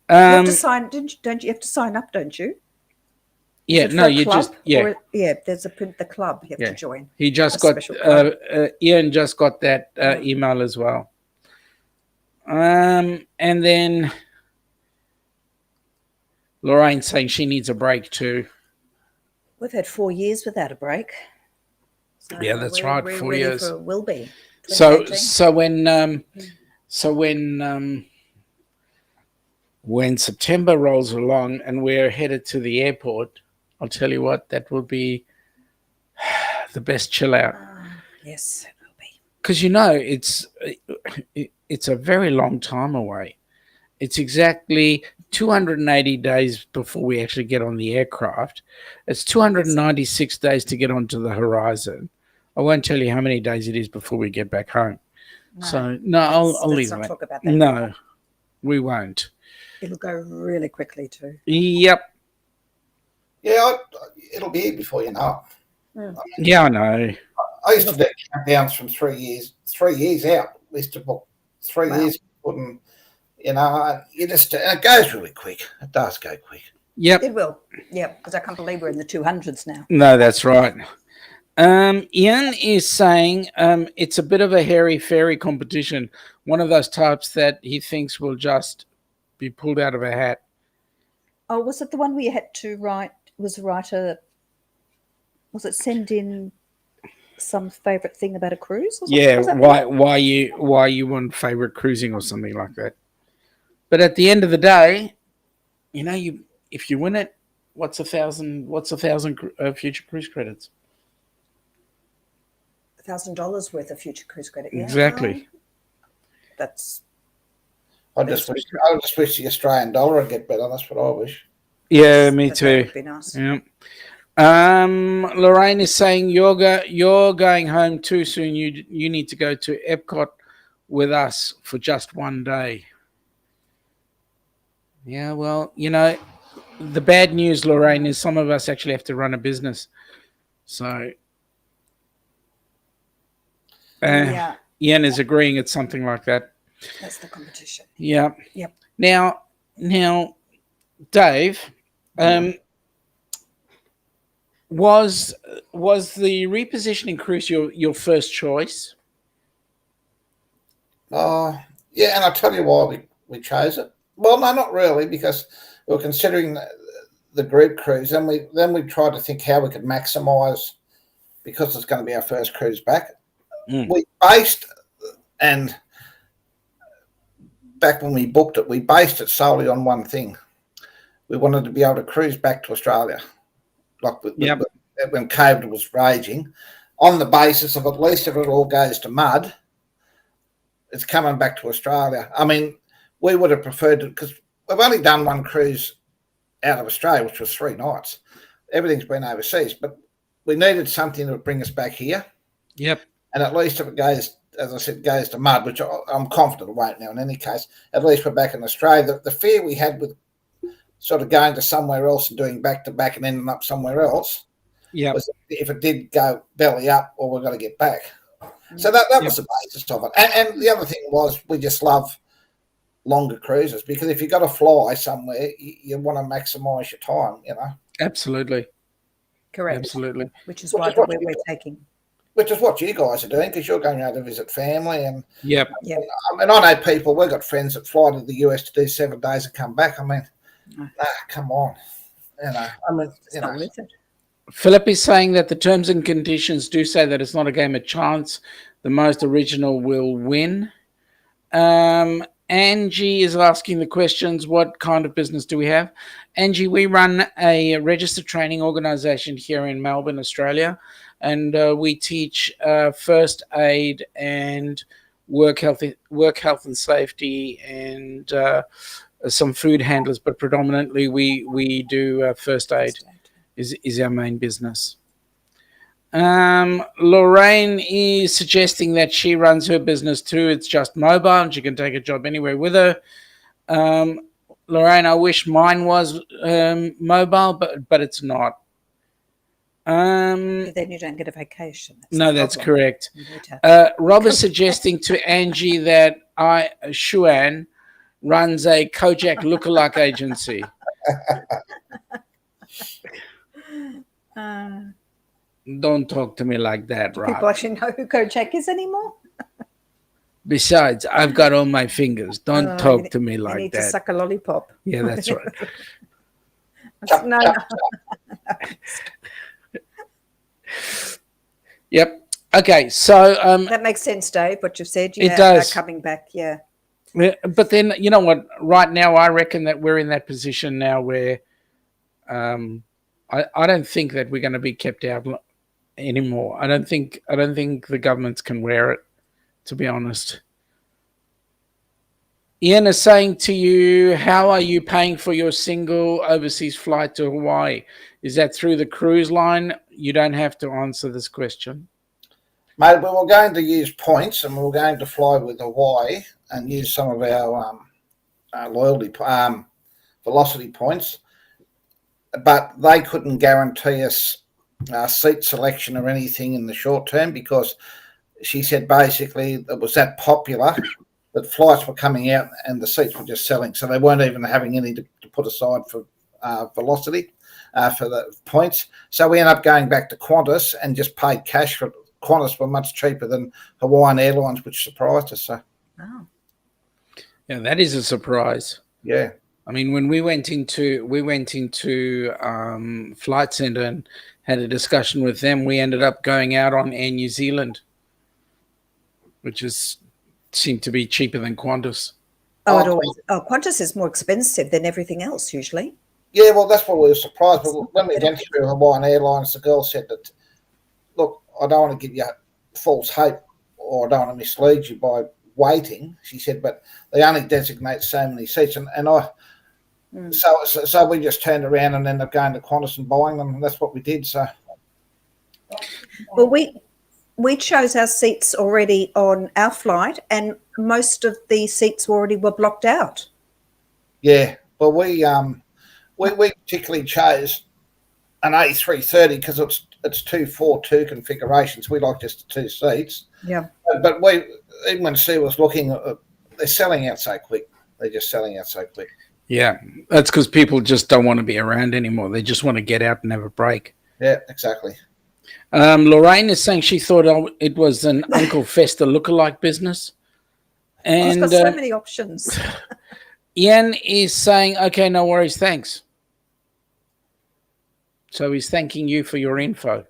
You have to sign, don't you have to sign up, don't you? Yeah, no, you club? just There's the club you have to join. He just got Ian just got that email as well. And then Lorraine saying she needs a break too. We've had 4 years without a break. So yeah, that's right. We're 4 ready years. will be. So when September rolls along and we're headed to the airport, I'll tell you what, that will be the best chill out. Yes, it will be. Because it's a very long time away. It's exactly 280 days before we actually get on the aircraft. It's 296 days to get onto the horizon. I won't tell you how many days it is before we get back home. No, so, no, I'll leave it. Talk about that. No, we won't. It'll go really quickly too. Yep. Yeah, it'll be here before you know it. Yeah, I know. I used to do countdowns from 3 years out. I used to book 3 years, putting, it goes really quick. It does go quick. Yep. It will. Yep, because I can't believe we're in the 200s now. No, that's right. Ian is saying it's a bit of a hairy-fairy competition, one of those types that he thinks will just be pulled out of a hat. Oh, was it the one where you had to send in some favourite thing about a cruise? Or yeah, why you want favourite cruising or something like that. But at the end of the day, if you win it, what's 1,000 future cruise credits? $1,000 worth of future cruise credit. Yeah, exactly. I just wish the Australian dollar would get better. That's what I wish. Yeah, me too. That would be nice. Yeah. Lorraine is saying you're going home too soon. You need to go to Epcot with us for just 1 day. Yeah, well, the bad news, Lorraine, is some of us actually have to run a business. So Ian is agreeing it's something like that. That's the competition. Yeah. Yep. Now, Dave, was the repositioning cruise your first choice? Yeah, and I'll tell you why we chose it. Well, no, not really, because we were considering the group cruise, and then we tried to think how we could maximise, because it's going to be our first cruise back. We based, and back when we booked it, we based it solely on one thing. We wanted to be able to cruise back to Australia, like when COVID was raging, on the basis of at least if it all goes to mud, it's coming back to Australia. I mean, we would have preferred it, because we've only done one cruise out of Australia, which was 3 nights. Everything's been overseas, but we needed something that would bring us back here. Yep. And at least if it goes, as I said, goes to mud, which I'm confident it won't now in any case, at least we're back in Australia. The fear we had with sort of going to somewhere else and doing back-to-back and ending up somewhere else was if it did go belly up, or we're going to get back. So that was the basis of it. And the other thing was, we just love longer cruises, because if you've got to fly somewhere, you want to maximise your time, Absolutely. Correct. Absolutely. Which is why we're taking. Which is what you guys are doing, because you're going out to visit family. And yep. I know people, we've got friends that fly to the US to do 7 days and come back. I mean, come on. It's not worth it. Philip is saying that the terms and conditions do say that it's not a game of chance. The most original will win. Angie is asking the questions, what kind of business do we have? Angie, we run a registered training organisation here in Melbourne, Australia, and we teach first aid and work health and safety, and some food handlers, but predominantly we do first aid is our main business. Lorraine is suggesting that she runs her business too. It's just mobile and she can take a job anywhere with her. Lorraine, I wish mine was mobile, but it's not. Then you don't get a vacation. That's correct. Rob is suggesting to Angie that Shuan runs a Kojak lookalike agency. Don't talk to me like that, Rob. People actually know who Kojak is anymore? Besides, I've got all my fingers. Don't talk to me like that. You need to suck a lollipop. Yeah, that's right. No. Yep. Okay, so that makes sense, Dave. What you've said. It does. Coming back, yeah. But then you know what? Right now, I reckon that we're in that position now where I don't think that we're going to be kept out anymore. I don't think the governments can wear it, to be honest. Ian is saying to you, how are you paying for your single overseas flight to Hawaii? Is that through the cruise line? You don't have to answer this question. Mate, we were going to use points and we were going to fly with Hawaii and use some of our loyalty velocity points, but they couldn't guarantee us seat selection or anything in the short term because she said basically it was that popular that flights were coming out and the seats were just selling. So they weren't even having any to put aside for velocity, for the points. So we ended up going back to Qantas and just paid cash for it. Qantas were much cheaper than Hawaiian Airlines, which surprised us. So. Oh. Yeah, that is a surprise. Yeah. I mean, when we went into Flight Centre and had a discussion with them, we ended up going out on Air New Zealand, which seemed to be cheaper than Qantas. Qantas is more expensive than everything else usually. Yeah, well, that's what we were surprised. But when we went through Hawaiian Airlines, the girl said that, look, I don't want to give you false hope or I don't want to mislead you by waiting. She said, but they only designate so many seats, so we just turned around and ended up going to Qantas and buying them, and that's what we did. So, well, we chose our seats already on our flight, and most of the seats already were blocked out. Yeah, well, we particularly chose an A330 because it's 242 configurations. We like just the two seats. Yeah, but even when Sue was looking, they're selling out so quick. They're just selling out so quick. Yeah, that's because people just don't want to be around anymore. They just want to get out and have a break. Yeah, exactly. Lorraine is saying she thought it was an Uncle Fester lookalike business. And it's got so many options. Ian is saying, okay, no worries, thanks. So he's thanking you for your info.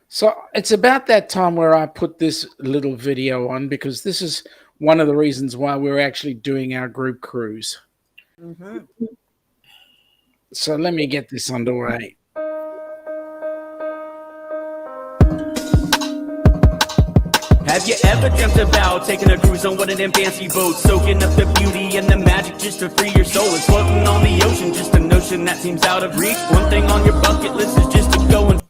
So it's about that time where I put this little video on because this is one of the reasons why we're actually doing our group cruise. Mm-hmm. So let me get this underway. Have you ever dreamt about taking a cruise on one of them fancy boats, soaking up the beauty and the magic just to free your soul? It's floating on the ocean, just a notion that seems out of reach. One thing on your bucket list is just to go and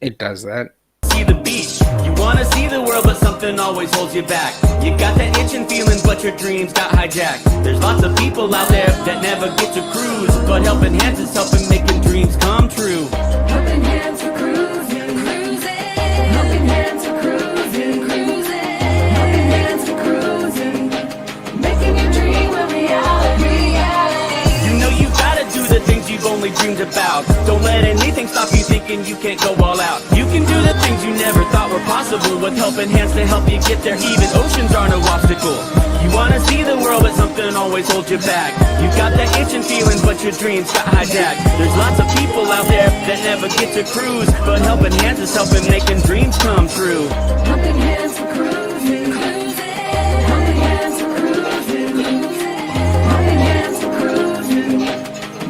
it does that. See the beach. You want to see the world, but something always holds you back. You got that itching feeling, but your dreams got hijacked. There's lots of people out there that never get to cruise, but Helping Hands is helping making dreams come true. Helping Hands for cruising, cruising. Helping Hands for cruising, cruising. Helping Hands for cruising, making your dream a reality. You know you gotta do the things you've only dreamed about. Don't let anything stop you thinking you can't go all out. You can do the things you never thought were possible with Helping Hands to help you get there. Even oceans aren't no obstacle. You wanna see the world, but something always always hold you back. You got that itching feeling, but your dreams got hijacked. There's lots of people out there that never get to cruise, but helping hands is helping making dreams come true. Helping hands for cruising, cruising. Helping hands for cruising, cruising. Helping hands for cruising.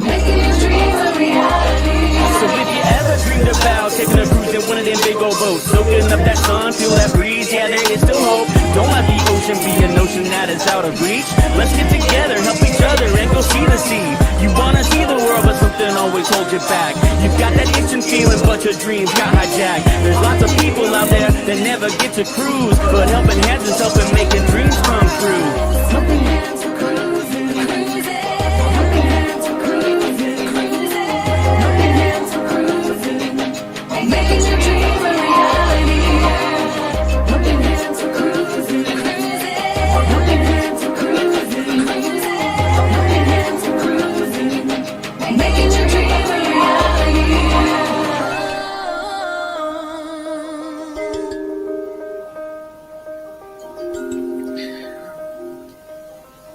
Making your dreams a reality. So if you ever dreamed about taking a cruise in one of them big old boats, soaking up that sun, feel that breeze, yeah, there is still hope. Don't let the ocean be a notion that is out of reach. Let's get together, help each other, and go see the sea. You wanna see the world, but something always holds you back. You've got that itching feeling, but your dreams got hijacked. There's lots of people out there that never get to cruise, but helping hands is helping making dreams come true. Helping hands for cruising, cruising. Helping hands for cruising, cruising. Helping hands for cruising. Making your dream a reality. Helping hands for cruising, cruising. Helping hands for cruising, cruising. Helping hands for cruising. Making your dream a reality.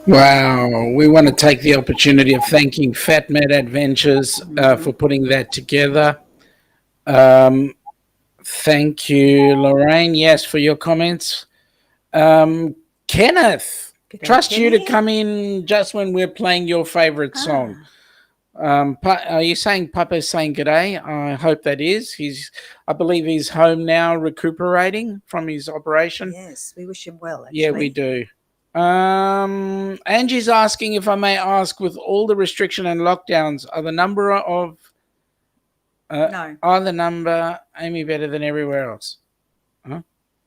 Wow, we want to take the opportunity of thanking FatMat Adventures for putting that together. Thank you, Lorraine. Yes, for your comments. Kenneth, Good day, trust you to Kenny. come in just when we're playing your favorite song. Are you saying Papa's saying g'day? I hope that is. I believe he's home now, recuperating from his operation. Yes, we wish him well, actually. Yeah, we do. Angie's asking if I may ask, with all the restriction and lockdowns, are the number Amy better than everywhere else?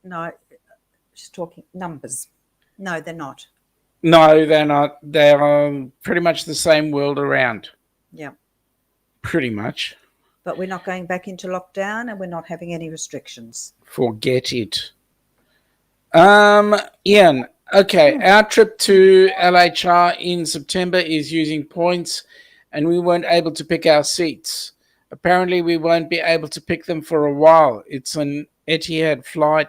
No, she's talking numbers. No, they're not. No, they're not. They are pretty much the same world around. Yeah. Pretty much. But we're not going back into lockdown and we're not having any restrictions. Forget it. Ian, okay, our trip to LHR in September is using points and we weren't able to pick our seats. Apparently we won't be able to pick them for a while. It's an Etihad flight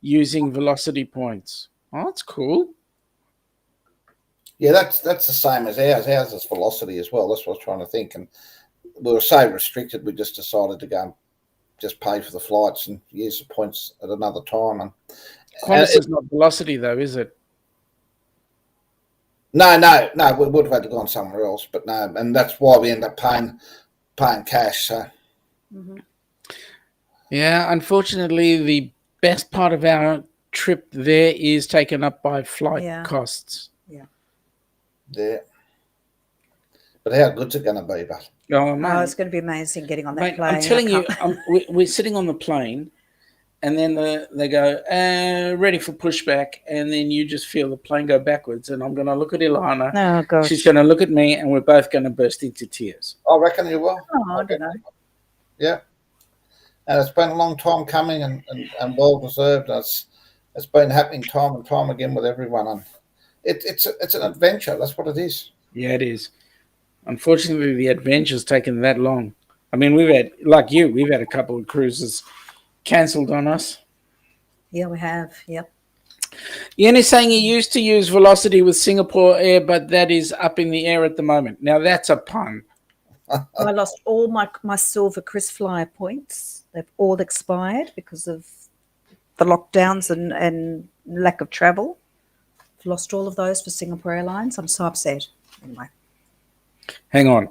using velocity points. Oh, that's cool. Yeah, that's the same as ours. Ours is velocity as well. That's what I was trying to think. And we were so restricted, we just decided to go and just pay for the flights and use the points at another time. And Qantas is not velocity though, is it? No, we would have had to go on somewhere else, but no, and that's why we end up paying cash. So. Mm-hmm. Yeah, unfortunately, the best part of our trip there is taken up by flight costs. Yeah. But how good's it going to be, but? Oh, man. Oh, it's going to be amazing getting on that Mate, plane. I'm telling you, we're sitting on the plane, and then they go, ready for pushback, and then you just feel the plane go backwards, and I'm going to look at Ilana. Oh, gosh. She's going to look at me, and we're both going to burst into tears. I reckon you will. Oh, I don't know. Yeah. And it's been a long time coming and well deserved. It's been happening time and time again with everyone. And it's an adventure. That's what it is. Yeah, it is. Unfortunately, the adventure's taken that long. I mean, we've had a couple of cruises cancelled on us. Yeah, we have. Yep. Ian is saying he used to use velocity with Singapore Air, but that is up in the air at the moment. Now, that's a pun. I lost all my silver KrisFlyer points. They've all expired because of the lockdowns and lack of travel. I've lost all of those for Singapore Airlines. I'm so upset. Anyway. Hang on.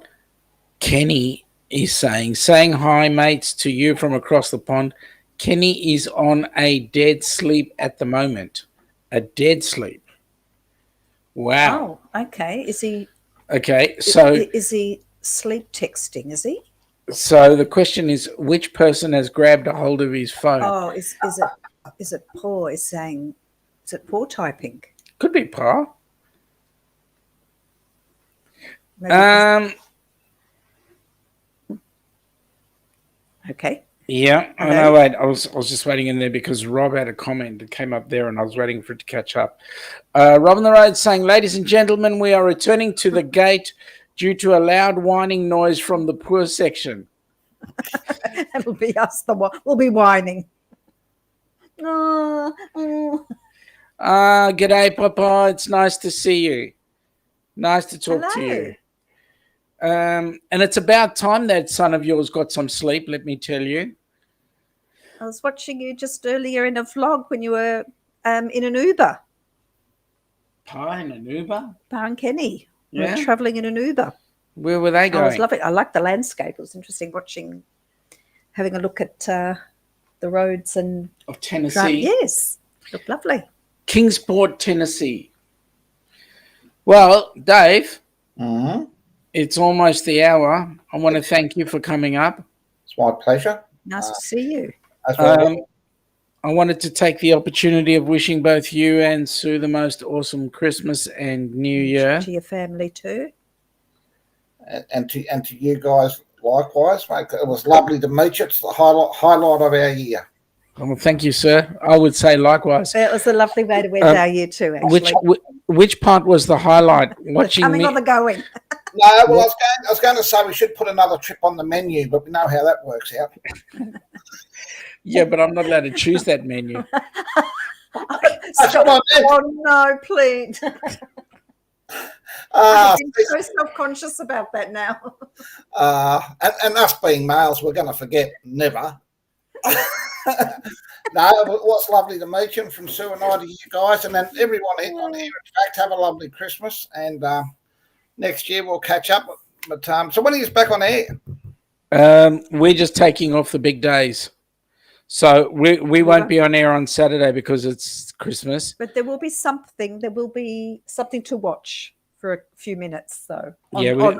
Kenny is saying hi, mates, to you from across the pond. Kenny is on a dead sleep at the moment. A dead sleep. Wow. Oh, okay. Is he? Okay, so is he sleep texting? Is he? So the question is, which person has grabbed a hold of his phone? Oh, is it Paul? Is it Paul typing? Could be Pa. Maybe okay. Yeah. Oh, no, wait. I was just waiting in there because Rob had a comment that came up there and I was waiting for it to catch up. Rob on the road saying, ladies and gentlemen, we are returning to the gate due to a loud whining noise from the poor section. It'll be us. We'll be whining. G'day, Papa. It's nice to see you. Nice to talk to Hello. you. And it's about time that son of yours got some sleep, let me tell you. I was watching you just earlier in a vlog when you were in an Uber. Pie in an Uber? Pa and Kenny Yeah? were travelling in an Uber. Where were they I was going? loving it. I liked the landscape. It was interesting having a look at the roads and Of Tennessee. Yes, looked lovely. Kingsport, Tennessee. Well, Dave, Mm-hmm. it's almost the hour. I want to thank you for coming up. It's my pleasure. Nice to see you. As well. I wanted to take the opportunity of wishing both you and Sue the most awesome Christmas and New Year. To your family too. and to you guys likewise, mate. It was lovely to meet you. It's the highlight of our year. Well, thank you, sir. I would say likewise. It was a lovely way to end our year too, actually. Which part was the highlight? Watching Coming me. or the going. No, well, I was going to say we should put another trip on the menu, but we know how that works out. Yeah, but I'm not allowed to choose that menu. That's what I meant. Oh no, please. I'm so self-conscious about that now. And us being males, we're going to forget never. No, it was lovely to meet you, and from Sue and I to you guys, and then everyone on here. In fact, have a lovely Christmas, and next year we'll catch up. But so when are you back on air? We're just taking off the big days, so we won't be on air on Saturday because it's Christmas. But there will be something. There will be something to watch for a few minutes, though. On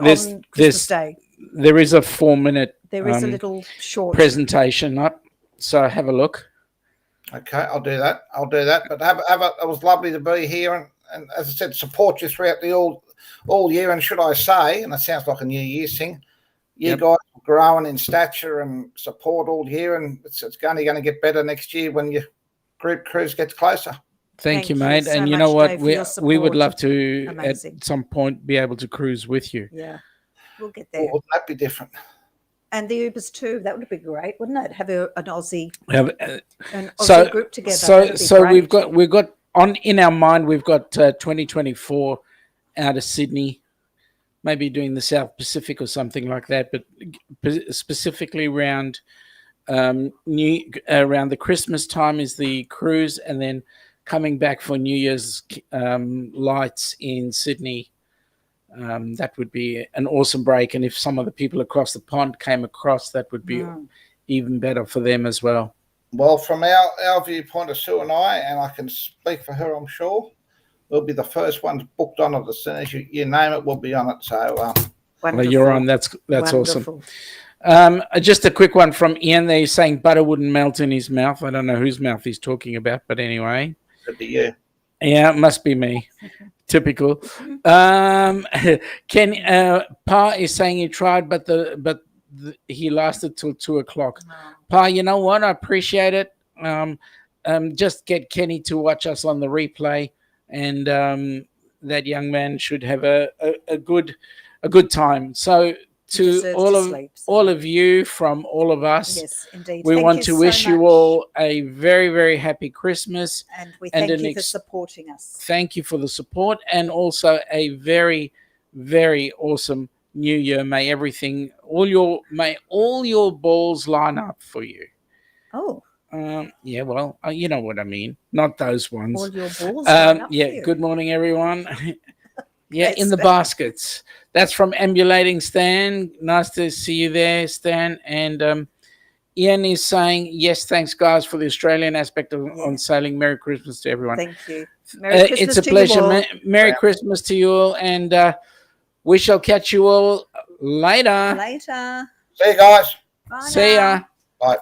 Christmas Day, there is a 4-minute. There is a little short presentation up, so have a look. Okay, I'll do that. But it was lovely to be here, and as I said, support you throughout the all year. And should I say, and it sounds like a New Year's thing, you guys are growing in stature and support all year, and it's only going to get better next year when your group cruise gets closer. Thank you, mate. so And you much, know what? Dave, for your We would support. love to Amazing. at some point be able to cruise with you. Yeah, we'll get Or there. wouldn't that be different? And the Ubers too. That would be great, wouldn't it? Have an Aussie So group together. So That'd be so great. we've got on in our mind we've got 2024 out of Sydney, maybe doing the South Pacific or something like that, but specifically around around the Christmas time is the cruise, and then coming back for New Year's lights in Sydney. That would be an awesome break, and if some of the people across the pond came across, that would be even better for them as well. Well, from our viewpoint of Sue and I can speak for her, I'm sure, we'll be the first ones booked on it. As soon as you name it, we'll be on it. So, well, you're on. That's Wonderful. awesome. Just a quick one from Ian. They're saying butter wouldn't melt in his mouth. I don't know whose mouth he's talking about, but anyway. could be you. Yeah, it must be me. Typical. Pa is saying he tried, but he lasted till 2:00. Pa, you know what? I appreciate it. Just get Kenny to watch us on the replay, and that young man should have a good time. So to all of you, from all of us, Yes, indeed. we Thank want you to so wish you much. all a very, very happy Christmas. And we and thank an you for supporting us. Thank you for the support, and also a very, very awesome New Year. May all your balls line up for you. Oh, Yeah, well, you know what I mean. Not those ones. all your balls. line up for Yeah. you. Good morning, everyone. Yeah, Yes. in the baskets. That's from Ambulating Stan. Nice to see you there, Stan. And Ian is saying, yes, thanks, guys, for the Australian aspect on sailing. Merry Christmas to everyone. Tink you. Merry Christmas It's a to pleasure. you all. Merry Christmas to you all. And we shall catch you all later. Later. See you guys. Bye See now. ya. Bye.